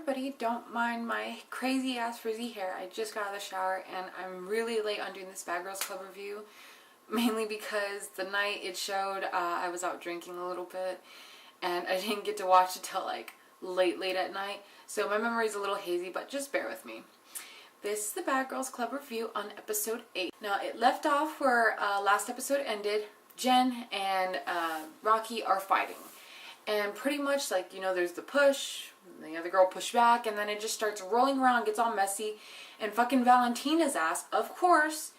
everybody, don't mind my crazy ass frizzy hair. I just got out of the shower and I'm really late on doing this Bad Girls Club review. Mainly because the night it showed, I was out drinking a little bit and I didn't get to watch it till like late at night. So my memory's a little hazy, but just bear with me. This is the Bad Girls Club review on episode 8. Now it left off where last episode ended. Jen and Rocky are fighting. And pretty much, like, you know, there's the push, the other girl pushed back, and then it just starts rolling around, gets all messy, and fucking Valentina's ass, of course,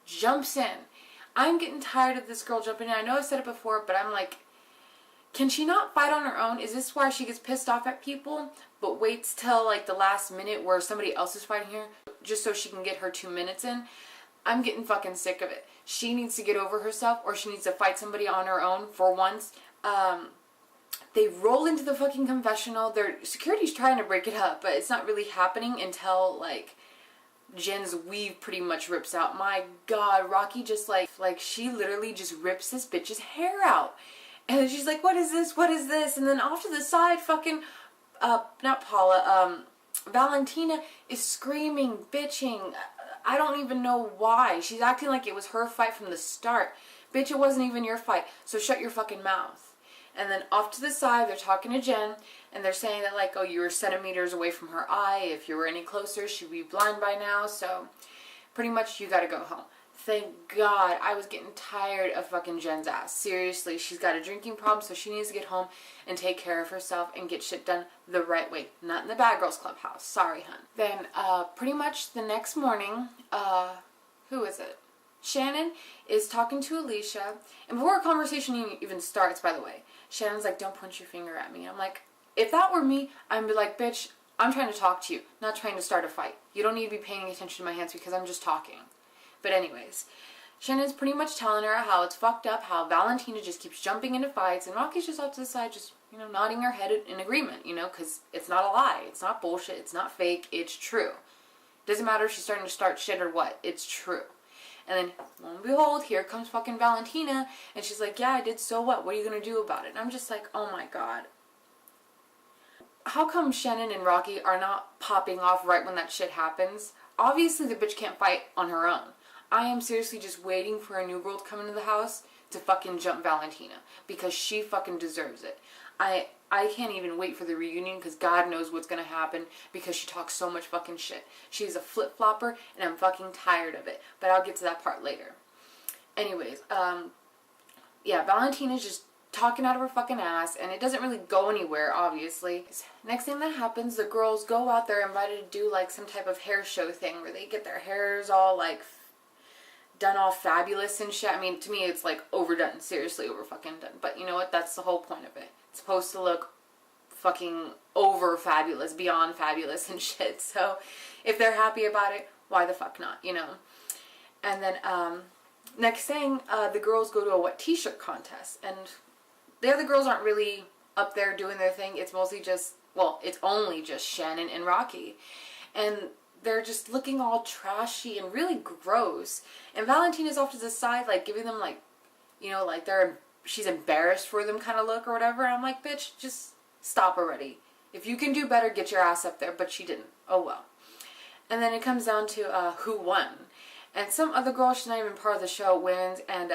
jumps in. I'm getting tired of this girl jumping in. I know I've said it before, but I'm like, can she not fight on her own? Is this why she gets pissed off at people, but waits till, like, the last minute where somebody else is fighting her, just so she can get her 2 minutes in? I'm getting fucking sick of it. She needs to get over herself, or she needs to fight somebody on her own for once. They roll into the fucking confessional. Their security's trying to break it up, but it's not really happening until, like, Jen's weave pretty much rips out. My God, Rocky just, like she literally just rips this bitch's hair out. And she's like, what is this? What is this? And then off to the side, fucking, not Paula, Valentina is screaming, bitching. I don't even know why. She's acting like it was her fight from the start. Bitch, it wasn't even your fight, so shut your fucking mouth. And then off to the side, they're talking to Jen, and they're saying that, like, oh, you were centimeters away from her eye. If you were any closer, she'd be blind by now, so pretty much you gotta go home. Thank God. I was getting tired of fucking Jen's ass. Seriously, she's got a drinking problem, so she needs to get home and take care of herself and get shit done the right way. Not in the Bad Girls Club house. Sorry, hun. Then, pretty much the next morning, who is it? Shannon is talking to Alicia, and before a conversation even starts, by the way, Shannon's like, don't point your finger at me. I'm like, if that were me, I'd be like, bitch, I'm trying to talk to you, not trying to start a fight. You don't need to be paying attention to my hands because I'm just talking. But anyways, Shannon's pretty much telling her how it's fucked up, how Valentina just keeps jumping into fights, and Rocky's just off to the side, just, you know, nodding her head in agreement, you know, because it's not a lie. It's not bullshit. It's not fake. It's true. Doesn't matter if she's starting to start shit or what. It's true. And then, lo and behold, here comes fucking Valentina, and she's like, yeah, I did, so what? What are you going to do about it? And I'm just like, oh my God. How come Shannon and Rocky are not popping off right when that shit happens? Obviously, the bitch can't fight on her own. I am seriously just waiting for a new girl to come into the house to fucking jump Valentina, because she fucking deserves it. I can't even wait for the reunion, because God knows what's going to happen, because she talks so much fucking shit. She's a flip-flopper, and I'm fucking tired of it. But I'll get to that part later. Anyways, yeah, Valentina's just talking out of her fucking ass, and it doesn't really go anywhere, obviously. Next thing that happens, the girls go out there invited to do, like, some type of hair show thing, where they get their hairs all, like, done all fabulous and shit. I mean, to me, it's, like, overdone. Seriously over fucking done. But you know what? That's the whole point of it. It's supposed to look fucking over fabulous, beyond fabulous and shit. So if they're happy about it, why the fuck not, you know? And then next thing, the girls go to a wet t-shirt contest, and the other girls aren't really up there doing their thing. It's mostly just, well, it's only just Shannon and Rocky, and they're just looking all trashy and really gross. And Valentina's off to the side, like, giving them, like, you know, like, she's embarrassed for them kind of look or whatever. And I'm like, bitch, just stop already. If you can do better, get your ass up there. But she didn't. Oh well. And then it comes down to who won. And some other girl, she's not even part of the show, wins. And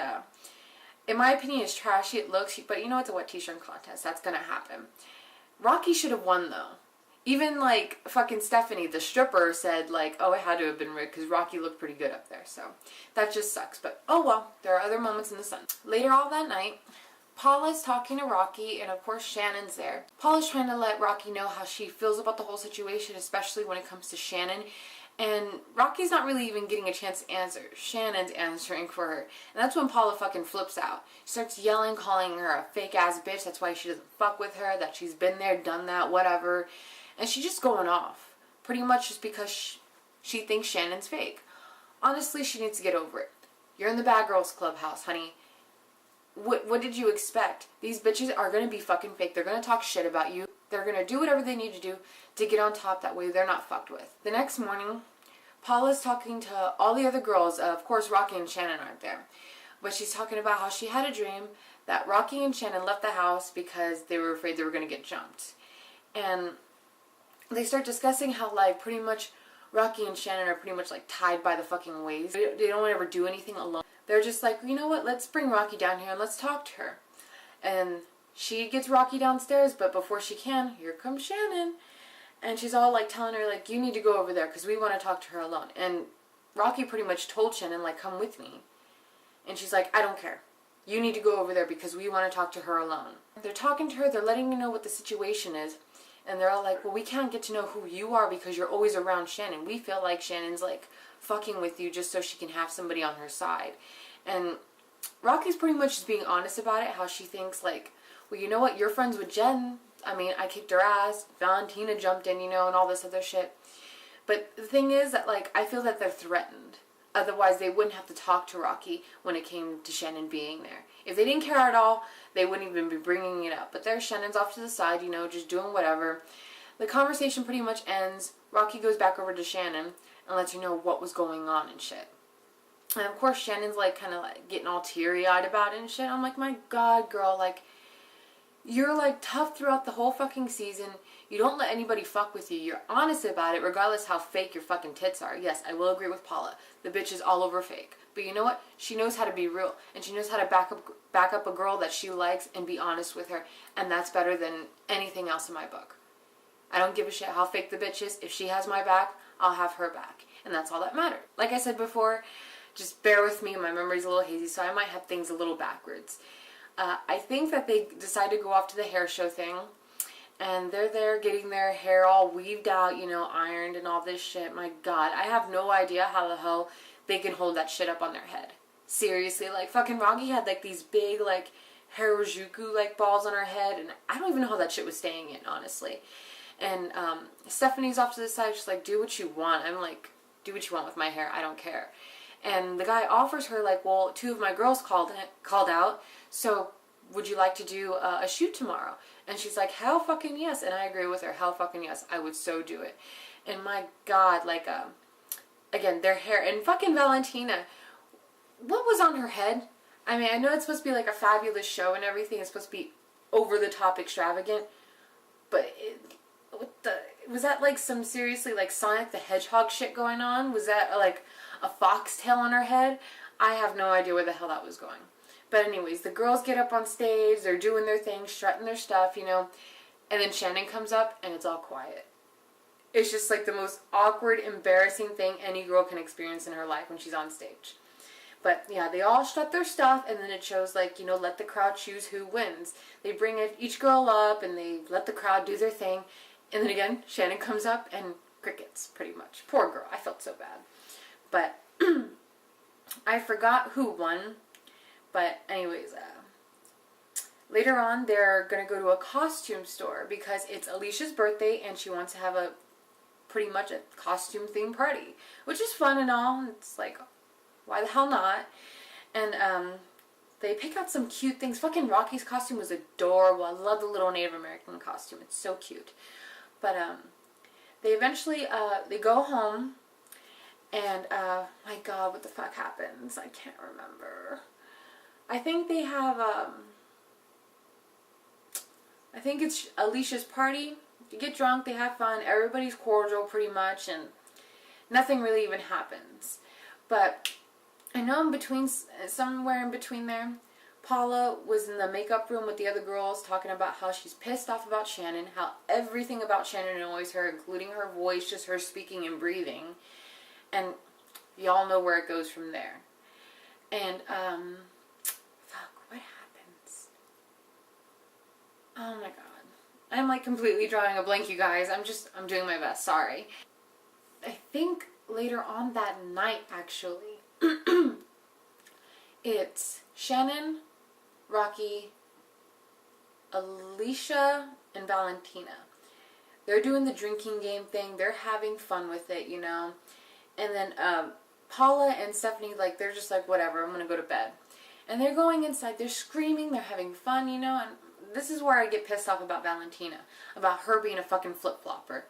in my opinion, it's trashy. It looks, but you know, it's a wet t-shirt contest. That's going to happen. Rocky should have won, though. Even, like, fucking Stephanie, the stripper, said, like, oh, it had to have been rigged because Rocky looked pretty good up there. So that just sucks. But, oh well, there are other moments in the sun. Later all that night, Paula's talking to Rocky, and of course Shannon's there. Paula's trying to let Rocky know how she feels about the whole situation, especially when it comes to Shannon. And Rocky's not really even getting a chance to answer. Shannon's answering for her. And that's when Paula fucking flips out. She starts yelling, calling her a fake-ass bitch. That's why she doesn't fuck with her, that she's been there, done that, whatever. And she's just going off. Pretty much just because she thinks Shannon's fake. Honestly, she needs to get over it. You're in the Bad Girls Club house, honey. What did you expect? These bitches are going to be fucking fake. They're going to talk shit about you. They're going to do whatever they need to do to get on top. That way they're not fucked with. The next morning, Paula's talking to all the other girls. Of course, Rocky and Shannon aren't there. But she's talking about how she had a dream that Rocky and Shannon left the house because they were afraid they were going to get jumped. And they start discussing how, like, pretty much Rocky and Shannon are pretty much, like, tied by the fucking waist. They don't ever do anything alone. They're just like, you know what, let's bring Rocky down here and let's talk to her. And she gets Rocky downstairs, but before she can, here comes Shannon. And she's all, like, telling her, like, you need to go over there because we want to talk to her alone. And Rocky pretty much told Shannon, like, come with me. And she's like, I don't care. You need to go over there because we want to talk to her alone. They're talking to her. They're letting her know what the situation is. And they're all like, well, we can't get to know who you are because you're always around Shannon. We feel like Shannon's, like, fucking with you just so she can have somebody on her side. And Rocky's pretty much just being honest about it, how she thinks, like, well, you know what? You're friends with Jen. I mean, I kicked her ass. Valentina jumped in, you know, and all this other shit. But the thing is that, like, I feel that they're threatened. Otherwise, they wouldn't have to talk to Rocky when it came to Shannon being there. If they didn't care at all, they wouldn't even be bringing it up. But there, Shannon's off to the side, you know, just doing whatever. The conversation pretty much ends. Rocky goes back over to Shannon and lets her know what was going on and shit. And of course, Shannon's, like, kind of, like, getting all teary-eyed about it and shit. I'm like, my God, girl, like, you're, like, tough throughout the whole fucking season. You don't let anybody fuck with you. You're honest about it, regardless how fake your fucking tits are. Yes, I will agree with Paula. The bitch is all over fake. But you know what? She knows how to be real. And she knows how to back up a girl that she likes and be honest with her. And that's better than anything else in my book. I don't give a shit how fake the bitch is. If she has my back, I'll have her back. And that's all that matters. Like I said before, just bear with me. My memory's a little hazy, so I might have things a little backwards. I think that they decided to go off to the hair show thing. And they're there getting their hair all weaved out, you know, ironed and all this shit. My God, I have no idea how the hell they can hold that shit up on their head. Seriously, like, fucking Rocky had, like, these big, like, Harajuku, like, balls on her head. And I don't even know how that shit was staying in, honestly. And Stephanie's off to the side. She's like, do what you want. I'm like, do what you want with my hair. I don't care. And the guy offers her, like, well, 2 of my girls called out. So would you like to do a shoot tomorrow? And she's like, hell fucking yes. And I agree with her. Hell fucking yes. I would so do it. And my God, like, again, their hair. And fucking Valentina, what was on her head? I mean, I know it's supposed to be like a fabulous show and everything. It's supposed to be over the top extravagant. But was that like some seriously like Sonic the Hedgehog shit going on? Was that like a foxtail on her head? I have no idea where the hell that was going. But anyways, the girls get up on stage, they're doing their thing, strutting their stuff, you know, and then Shannon comes up and it's all quiet. It's just like the most awkward, embarrassing thing any girl can experience in her life when she's on stage. But yeah, they all strut their stuff and then it shows like, you know, let the crowd choose who wins. They bring each girl up and they let the crowd do their thing. And then again, Shannon comes up and crickets, pretty much. Poor girl, I felt so bad. But I forgot who won. But anyways, later on, they're going to go to a costume store because it's Alicia's birthday and she wants to have pretty much a costume themed party, which is fun and all. It's like, why the hell not? And they pick out some cute things. Fucking Rocky's costume was adorable. I love the little Native American costume. It's so cute. But they eventually, they go home and, my God, what the fuck happens? I can't remember. I think they have, I think it's Alicia's party. They get drunk, they have fun, everybody's cordial pretty much, and nothing really even happens. But I know somewhere in between there, Paula was in the makeup room with the other girls talking about how she's pissed off about Shannon, how everything about Shannon annoys her, including her voice, just her speaking and breathing. And y'all know where it goes from there. And, what happens? Oh my God. I'm like completely drawing a blank, you guys. I'm doing my best. Sorry. I think later on that night, actually, it's Shannon, Rocky, Alicia, and Valentina. They're doing the drinking game thing. They're having fun with it, you know. And then Paula and Stephanie, like, they're just like, whatever, I'm going to go to bed. And they're going inside, they're screaming, they're having fun, you know, and this is where I get pissed off about Valentina, about her being a fucking flip-flopper.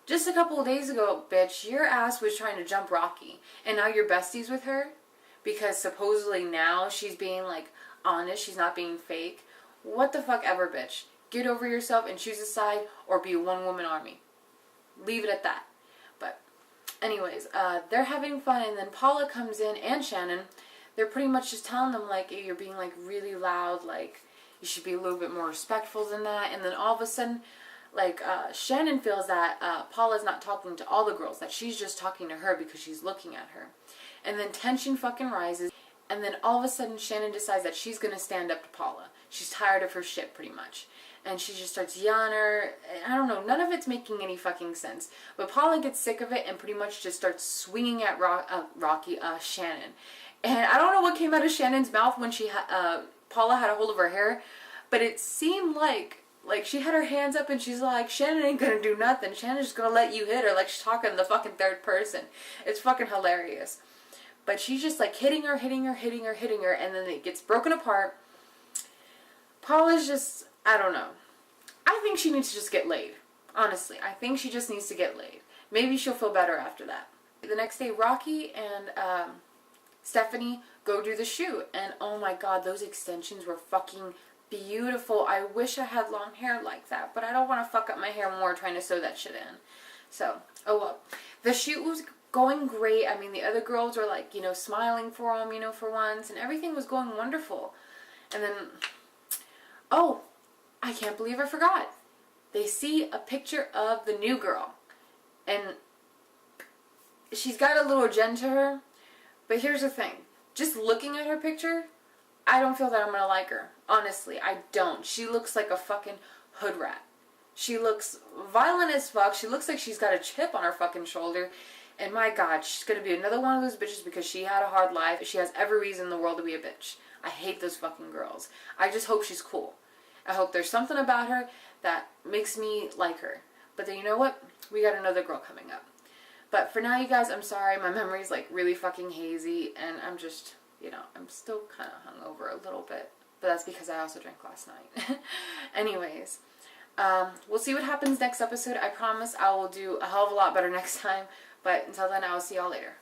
Just a couple of days ago, bitch, your ass was trying to jump Rocky, and now you're besties with her? Because supposedly now she's being, like, honest, she's not being fake. What the fuck ever, bitch. Get over yourself and choose a side, or be a one-woman army. leave it at that. But anyways, they're having fun, and then Paula comes in, and Shannon. They're pretty much just telling them, like, you're being, like, really loud, like, you should be a little bit more respectful than that. And then all of a sudden, like, Shannon feels that Paula's not talking to all the girls, that she's just talking to her because she's looking at her. And then tension fucking rises. And then all of a sudden, Shannon decides that she's going to stand up to Paula. She's tired of her shit, pretty much. And she just starts yelling at her. I don't know, none of it's making any fucking sense. But Paula gets sick of it and pretty much just starts swinging at Shannon. And I don't know what came out of Shannon's mouth when Paula had a hold of her hair. But it seemed like she had her hands up and she's like, Shannon ain't gonna do nothing. Shannon's just gonna let you hit her, like she's talking in the fucking third person. It's fucking hilarious. But she's just like hitting her, and then it gets broken apart. Paula's just, I don't know. I think she needs to just get laid. Honestly, I think she just needs to get laid. Maybe she'll feel better after that. The next day, Rocky and Stephanie go do the shoot. And oh my god, those extensions were fucking beautiful. I wish I had long hair like that, but I don't want to fuck up my hair more trying to sew that shit in. So, oh well. The shoot was going great. I mean, the other girls were like, smiling for them, for once, and everything was going wonderful. And then, oh, I can't believe I forgot. They see a picture of the new girl, and she's got a little gen to her, but here's the thing. Just looking at her picture, I don't feel that I'm gonna like her. Honestly, I don't. She looks like a fucking hood rat. She looks violent as fuck. She looks like she's got a chip on her fucking shoulder. And my god, she's gonna be another one of those bitches because she had a hard life. She has every reason in the world to be a bitch. I hate those fucking girls. I just hope she's cool. I hope there's something about her that makes me like her. But then you know what? We got another girl coming up. But for now, you guys, I'm sorry. My memory's like really fucking hazy. And I'm just, I'm still kind of hungover a little bit. But that's because I also drank last night. Anyways, we'll see what happens next episode. I promise I will do a hell of a lot better next time. But until then, I will see y'all later.